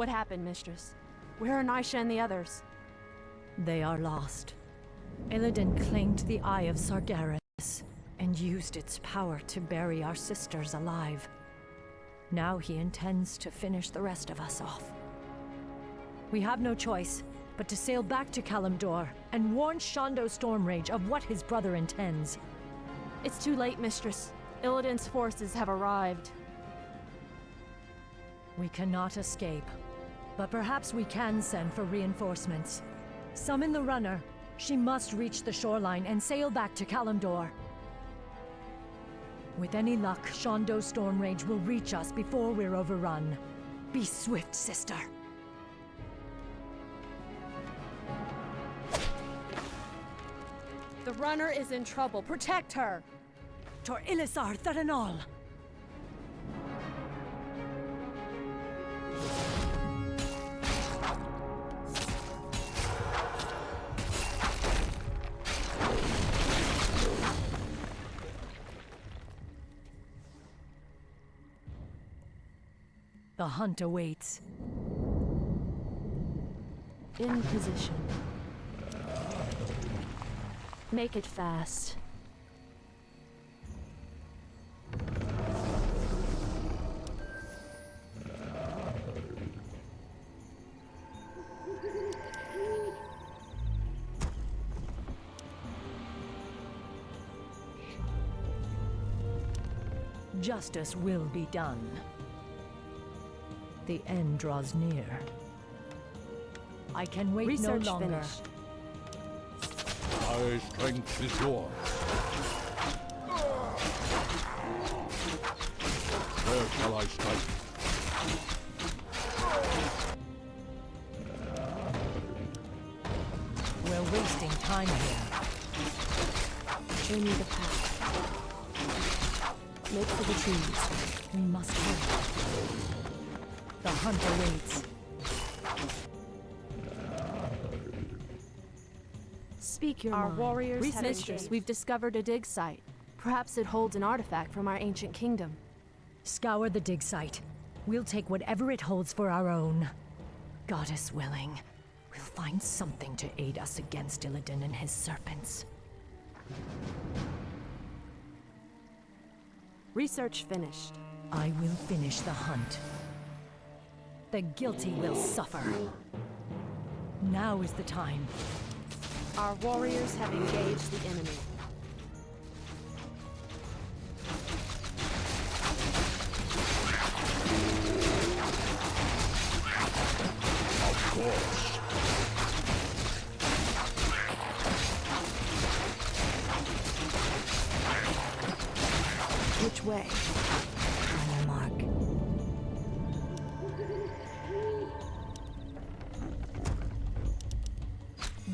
What happened, Mistress? Where are Nisha and the others? They are lost. Illidan claimed the Eye of Sargeras and used its power to bury our sisters alive. Now he intends to finish the rest of us off. We have no choice but to sail back to Kalimdor and warn Shondo Stormrage of what his brother intends. It's too late, Mistress. Illidan's forces have arrived. We cannot escape, but perhaps we can send for reinforcements. Summon the runner. She must reach the shoreline and sail back to Kalimdor. With any luck, Shondo Stormrage will reach us before we're overrun. Be swift, sister. The runner is in trouble. Protect her! Tor Ilisar Tharanol! The hunt awaits. In position. Make it fast. Justice will be done. The end draws near. I can wait Research no longer. finished. My strength is yours. Where shall I strike? We're wasting time here. Show me the path. Make for the trees. We must hurry. The hunt awaits. Speak your Our mind. warriors have Mistress, engaged. we've discovered a dig site. Perhaps it holds an artifact from our ancient kingdom. Scour the dig site. We'll take whatever it holds for our own. Goddess willing, we'll find something to aid us against Illidan and his serpents. Research finished. I will finish the hunt. The guilty will suffer. Now is the time. Our warriors have engaged the enemy. Of course. Which way? On your mark.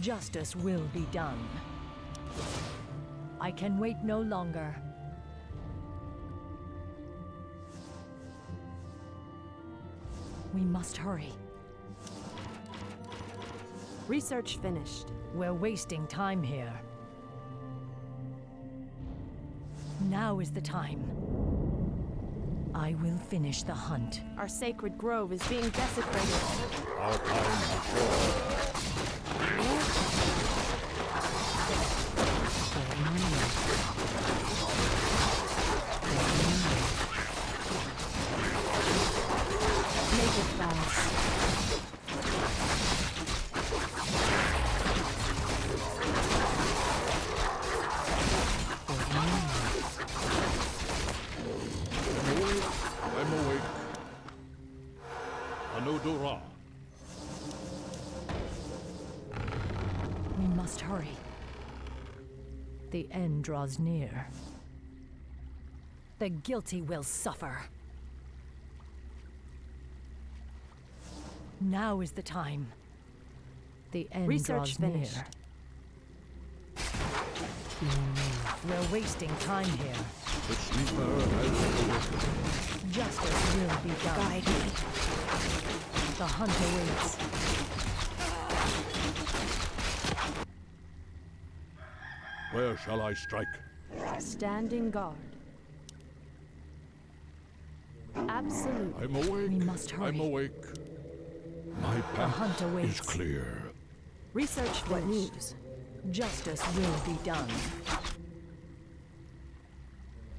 Justice will be done. I can wait no longer. We must hurry. Research finished. We're wasting time here. Now is the time. I will finish the hunt. Our sacred grove is being desecrated. Our time is short. Make it fast. I'm awake. Anudura. We must hurry. The end draws near. The guilty will suffer. Now is the time. The end Research draws finished. near. We're wasting time here. The sleeper has awakened. Justice will be done. Guide me. The hunt awaits. Where shall I strike? Standing guard. Absolutely. I'm awake. We must hurry. I'm awake. My The path hunt is awaits. clear. Research What finished. news? Justice will be done.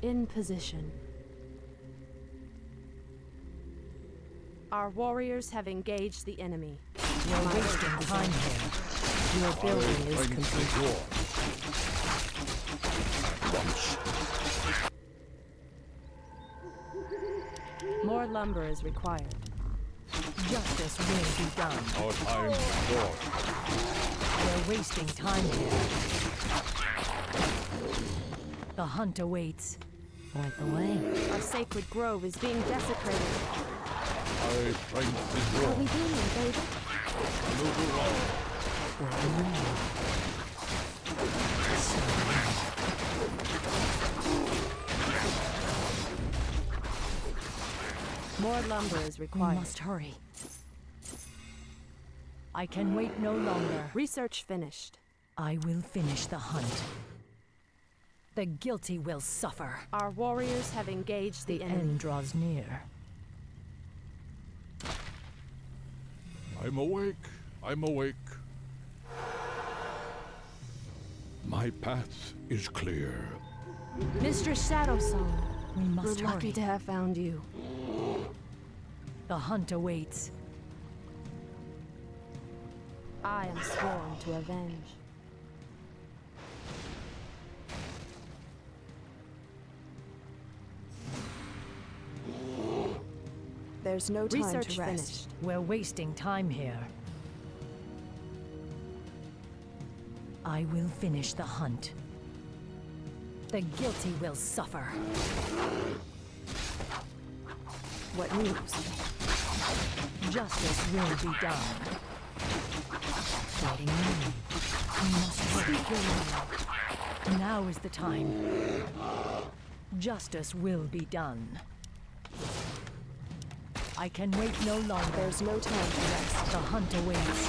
In position. Our warriors have engaged the enemy. You're wasting time here. Your building is complete. More lumber is required. Justice will be done. Our time is short. We're wasting time here. The hunt awaits. Point the way. Our sacred grove is being desecrated. My strength is Are we yours. being invaded? Move along. More lumber is We required. must hurry. I can wait no longer. Research finished. I will finish the hunt. The guilty will suffer. Our warriors have engaged the The enemy. end draws near. I'm awake. I'm awake. My path is clear. Mistress Shadowsong, We we're must lucky hurry. to have found you. The hunt awaits. I am sworn to avenge. There's no time Research to rest. finished. We're wasting time here. I will finish the hunt. The guilty will suffer. What news? Justice will be done. Waiting on you. We must speak your mind. Now is the time. Justice will be done. I can wait no longer. There's no time to rest. The hunt awaits.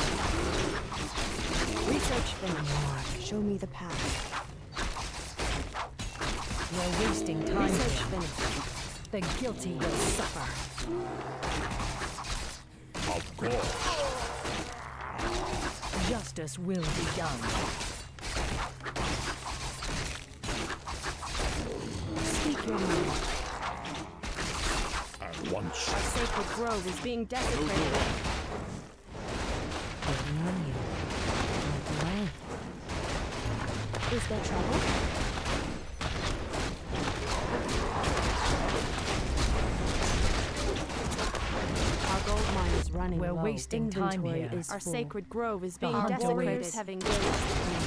Research finished. Show me the path. We're wasting time Research here. finished. The guilty will suffer. Of course. Justice will be done. Speak your mind. At once. Our sacred grove is being desecrated. Waiting on you. Point the way. Is there trouble? Our gold mine is running We're low. wasting time Inventory here. is Our full. sacred grove is being hunt desecrated. awaits. Have engaged the enemy.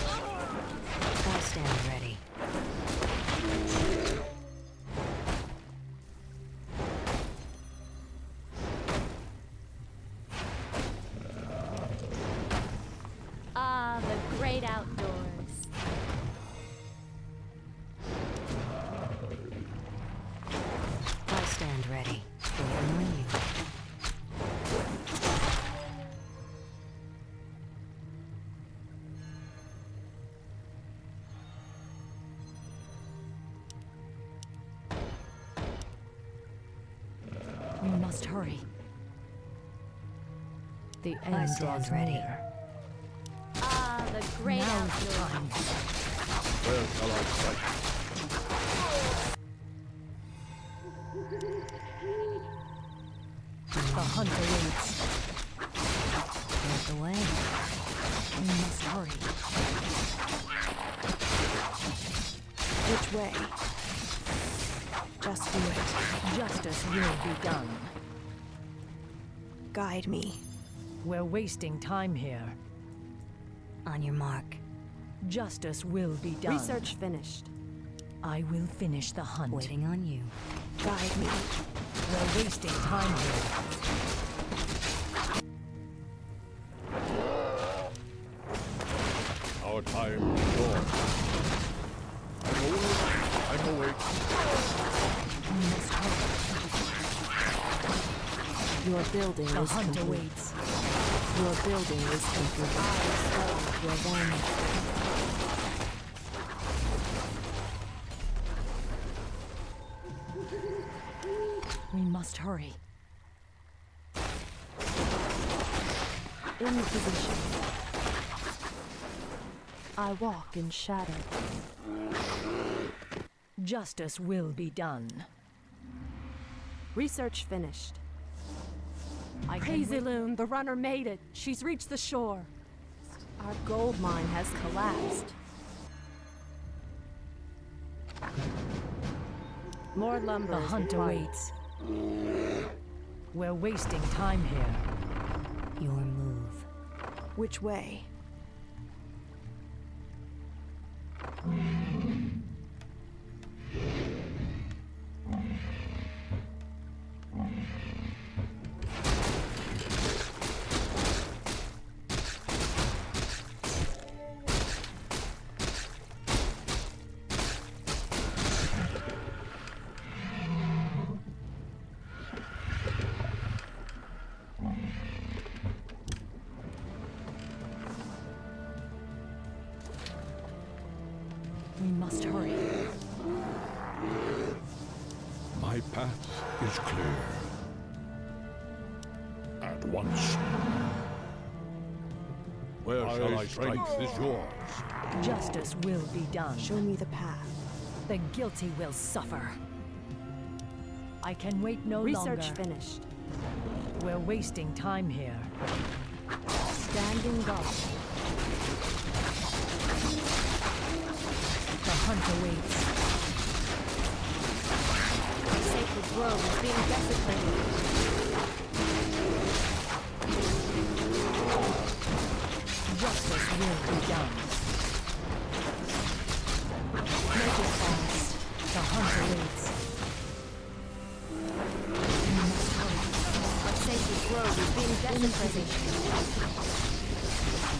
I stand ready. Ah, the great outdoors. I stand ready. Waiting on you. We must hurry. The end draws near. Ah, the great Now is the outdoors. time. Where shall I strike? The hunt awaits. Lead the way. We must hurry. Which way? Just do it. Justice will be done. Guide me. We're wasting time here. On your mark. Justice will be done. Research finished. I will finish the hunt. Waiting on you. Guide me. We're wasting time here. Our time is short. I'm awake. I'm awake. We must hurry. Your building The is hunt complete. awaits. Your building is complete. I swear to avenge. We must hurry. In position. I walk in shadow. Justice will be done. Research finished. Crazy Loon, the runner made it. She's reached the shore. Our gold mine has collapsed. More lumber The is hunt required. awaits. We're wasting time here. Your move. Which way? We must hurry. My path is clear. At once. Where shall I strike is yours. Justice will be done. Show me the path. The guilty will suffer. I can wait no Research longer. finished. We're wasting time here. Standing guard. The hunt awaits. The sacred grove is being desecrated. Justice will be done. Make it fast. The hunt awaits. We must hurry. Our sacred grove is being desecrated.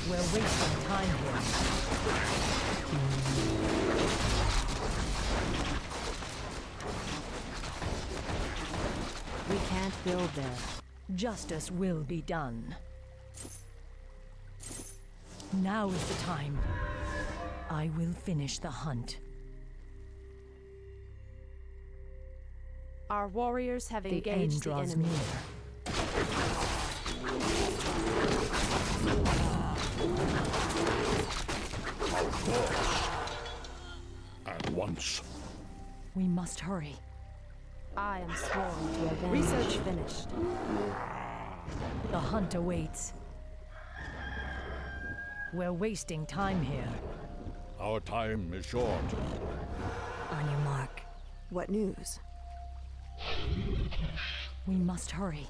We're wasting time here. We can't build there. Justice will be done. Now is the time. I will finish the hunt. Our warriors have The engaged end the draws enemy. near. At once. We must hurry. I am sworn to avenge. Research finished. The hunt awaits. We're wasting time here. Our time is short. On your mark. What news? We must hurry.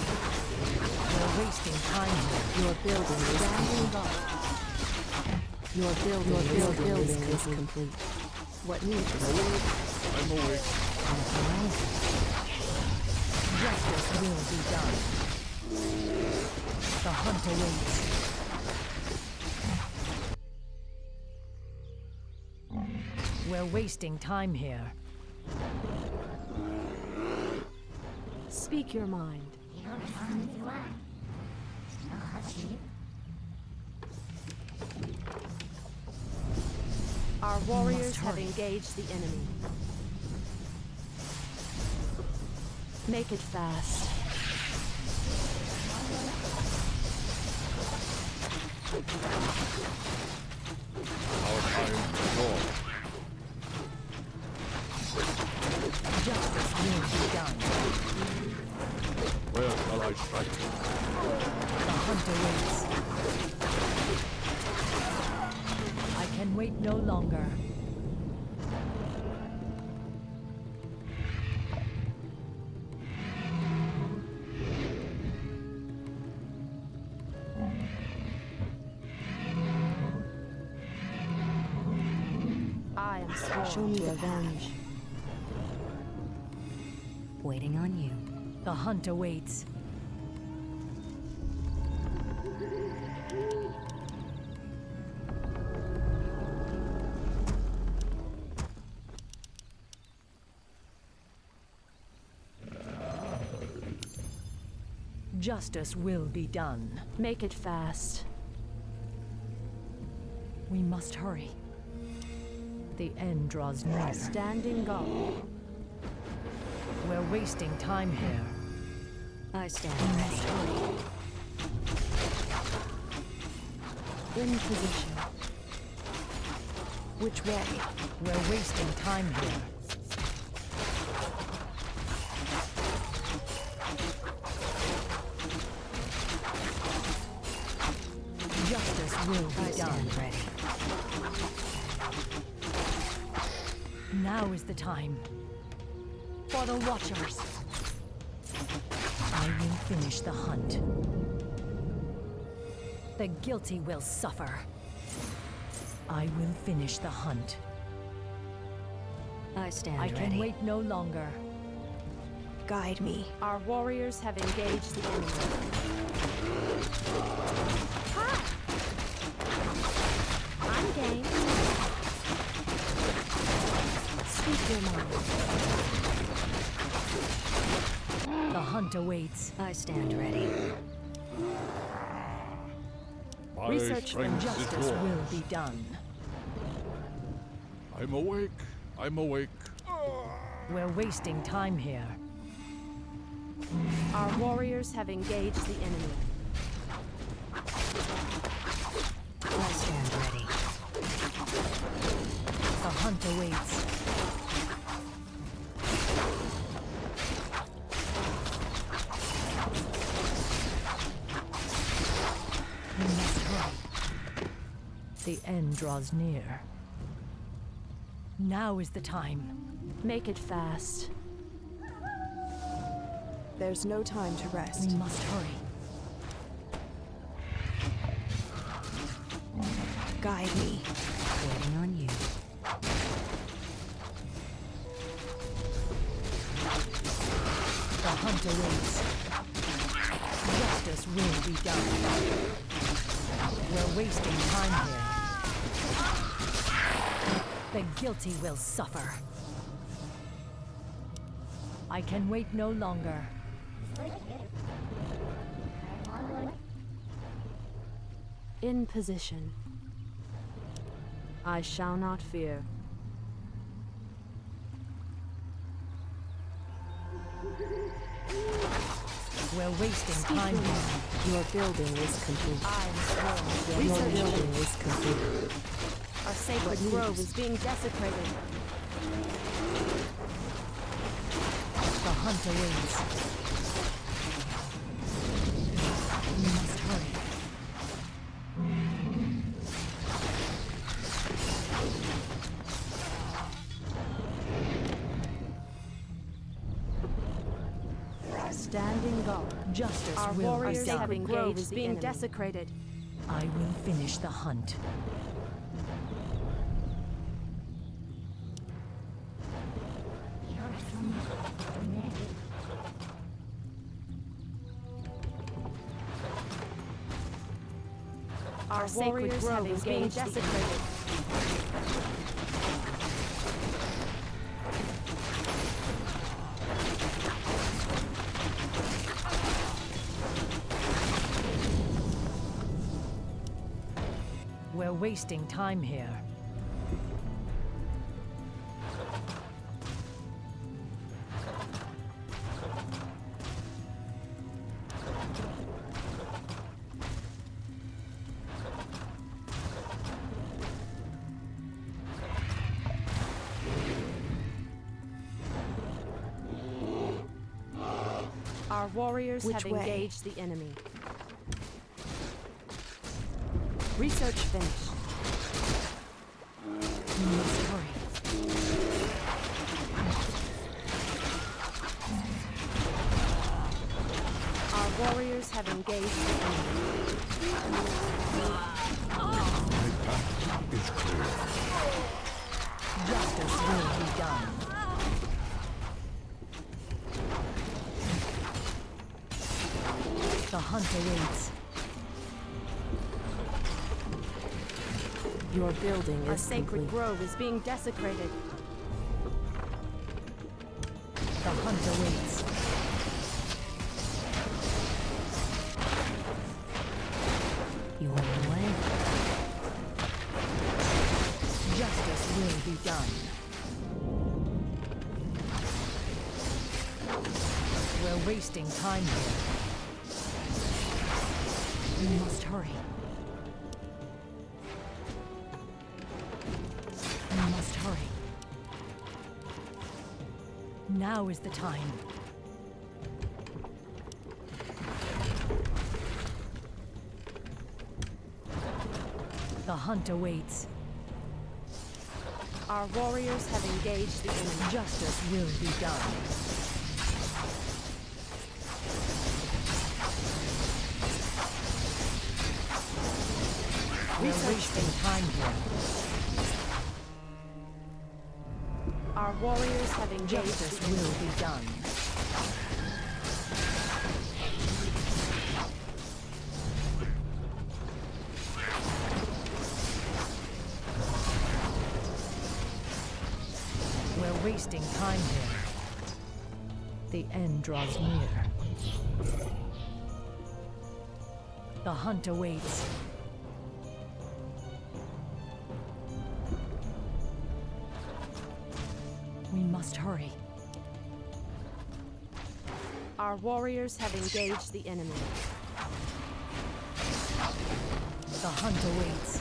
We're wasting time here. Your building is standing guard. Your building is complete. What news? I'm awake. Justice will be done. The hunt awaits. We're wasting time here. Speak your mind. Our warriors have hurry. engaged the enemy. Make it fast. Our time is short. Justice will be done. Where shall I strike? The hunt awaits. I can wait no longer. I am sworn Show me to the avenge. Waiting on you. The hunt awaits. Justice will be done. Make it fast. We must hurry. The end draws near. Standing guard. We're wasting time here. I stand We ready. must hurry. In position. Which way? We're wasting time here. Justice will I be done. stand ready. Now is the time. For the Watchers. I will finish the hunt. The guilty will suffer. I will finish the hunt. I stand I ready. can wait no longer. Guide me. Our warriors have engaged the enemy. I'm game. Speak your mind. The hunt awaits. I stand ready. My Research strength is Justice yours. will be done. I'm awake. I'm awake. We're wasting time here. Our warriors have engaged the enemy. I stand ready. The hunt awaits. We must hurry. The end draws near. Now is the time. Make it fast. There's no time to rest. We must hurry. Guide me. Waiting on you. The hunt awaits. Justice will be done. We're wasting time here. The guilty will suffer. I can wait no longer. In position. I shall not fear. We're wasting time here. Your building is complete. I am sworn. Your Research building finished. is complete. Our sacred grove is being desecrated. The hunt awaits. We must hurry. Standing guard. Justice Our will be warriors have done. grove engaged is the being enemy. desecrated. I will finish the hunt. Our sacred grove is being desecrated. We're wasting time here. Our warriors Which have way? engaged the enemy. Research finished. We must hurry. Our warriors have engaged the enemy. My path is clear. Justice will be done. The hunt awaits. Your building Our is sacred complete. grove is being desecrated. The hunt awaits. We're wasting time here. We must hurry. We must hurry. Now is the time. The hunt awaits. Our warriors have engaged the enemy. Justice will be done. We're wasting time here. Our warriors have engaged Justice the enemy. will be done. We're wasting time here. The end draws near. The hunt awaits. We must hurry. Our warriors have engaged the enemy. The hunt awaits.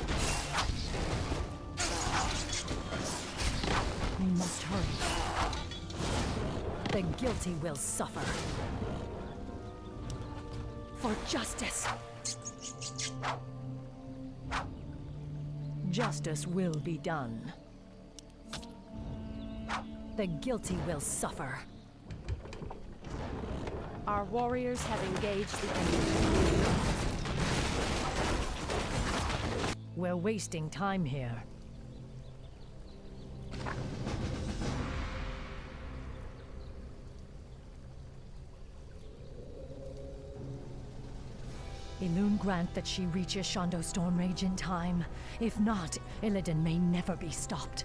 We must hurry. The guilty will suffer. For justice. Justice will be done. The guilty will suffer. Our warriors have engaged the enemy. We're wasting time here. Elune grant that she reaches Shondo Stormrage in time. If not, Illidan may never be stopped.